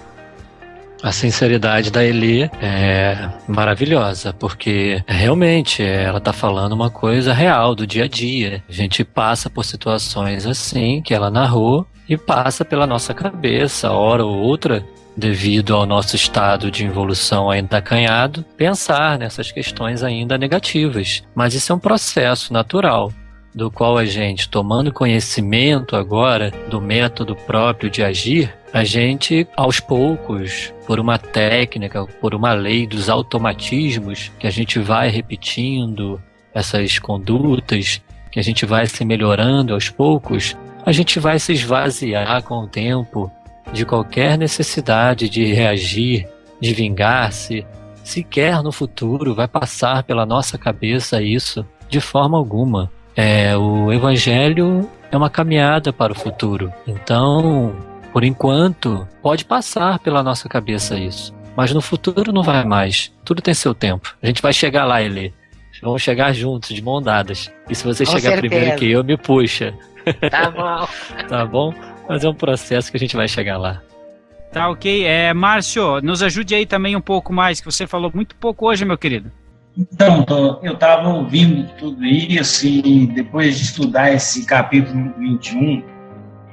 A sinceridade da Eli é maravilhosa, porque realmente ela está falando uma coisa real do dia a dia. A gente passa por situações assim que ela narrou e passa pela nossa cabeça, hora ou outra, devido ao nosso estado de involução ainda acanhado, pensar nessas questões ainda negativas. Mas isso é um processo natural, do qual a gente, tomando conhecimento agora do método próprio de agir, a gente, aos poucos, por uma técnica, por uma lei dos automatismos, que a gente vai repetindo essas condutas, que a gente vai se melhorando aos poucos, a gente vai se esvaziar com o tempo de qualquer necessidade de reagir, de vingar-se. Sequer no futuro vai passar pela nossa cabeça isso de forma alguma. O Evangelho é uma caminhada para o futuro. Então, por enquanto, pode passar pela nossa cabeça isso. Mas no futuro não vai mais. Tudo tem seu tempo. A gente vai chegar lá, Eli. Vamos chegar juntos, de mão dadas. E se você chegar primeiro que eu, me puxa. Tá bom. Tá bom? Mas é um processo que a gente vai chegar lá. Tá ok. Márcio, nos ajude aí também um pouco mais, que você falou muito pouco hoje, meu querido. Então, eu estava ouvindo tudo isso e depois de estudar esse capítulo 21,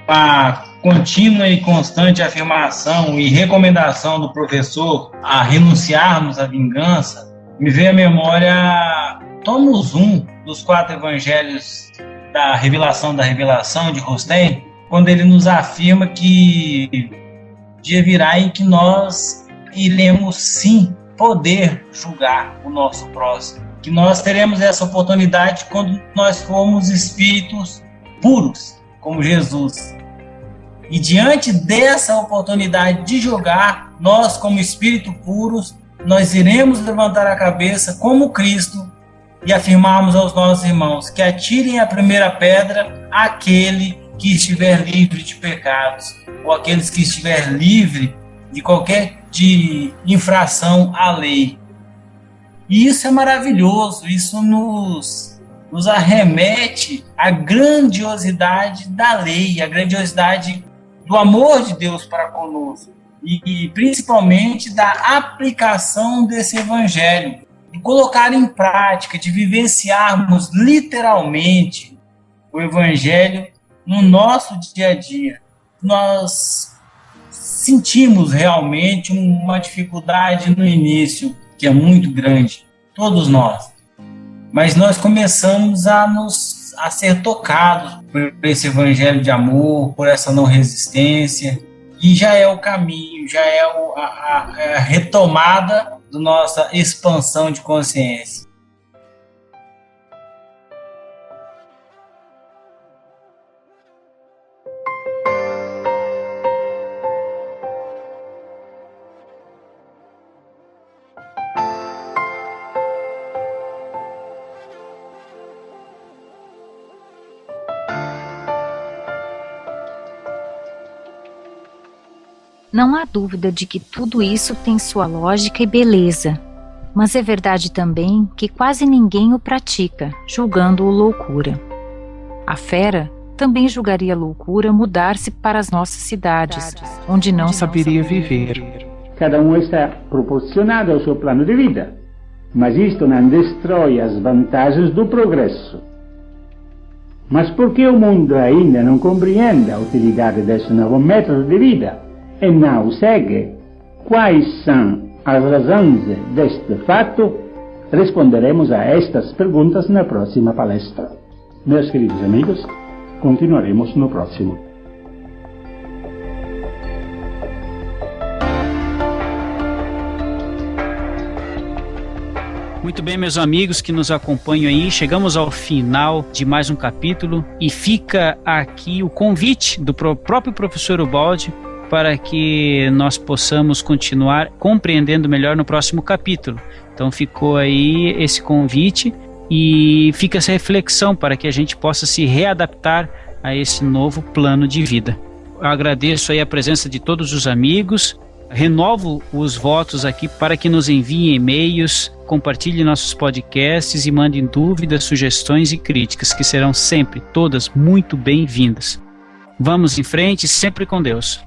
a contínua e constante afirmação e recomendação do professor a renunciarmos à vingança, me veio à memória tomos 1 dos 4 evangelhos da Revelação de Rosten, quando ele nos afirma que dia virá em que nós iremos sim poder julgar o nosso próximo, que nós teremos essa oportunidade quando nós formos espíritos puros, como Jesus. E diante dessa oportunidade de julgar, nós como espíritos puros, nós iremos levantar a cabeça como Cristo e afirmarmos aos nossos irmãos que atirem a primeira pedra aquele que estiver livre de pecados, ou aqueles que estiver livre de qualquer infração à lei. E isso é maravilhoso, isso nos arremete à grandiosidade da lei, à grandiosidade do amor de Deus para conosco, e principalmente da aplicação desse evangelho, de colocar em prática, de vivenciarmos literalmente o evangelho no nosso dia a dia. Nós sentimos realmente uma dificuldade no início, que é muito grande, todos nós. Mas nós começamos a ser tocados por esse evangelho de amor, por essa não resistência, e já é o caminho, já é a retomada da nossa expansão de consciência. Não há dúvida de que tudo isso tem sua lógica e beleza, mas é verdade também que quase ninguém o pratica, julgando-o loucura. A fera também julgaria loucura mudar-se para as nossas cidades, onde não saberia viver. Cada um está proporcionado ao seu plano de vida, mas isto não destrói as vantagens do progresso. Mas por que o mundo ainda não compreende a utilidade desse novo método de vida e não o segue? Quais são as razões deste fato? Responderemos a estas perguntas na próxima palestra. Meus queridos amigos, continuaremos no próximo. Muito bem, meus amigos que nos acompanham aí, chegamos ao final de mais um capítulo e fica aqui o convite do próprio professor Ubaldi para que nós possamos continuar compreendendo melhor no próximo capítulo. Então ficou aí esse convite e fica essa reflexão para que a gente possa se readaptar a esse novo plano de vida. Eu agradeço aí a presença de todos os amigos, renovo os votos aqui para que nos enviem e-mails, compartilhem nossos podcasts e mandem dúvidas, sugestões e críticas, que serão sempre todas muito bem-vindas. Vamos em frente, sempre com Deus.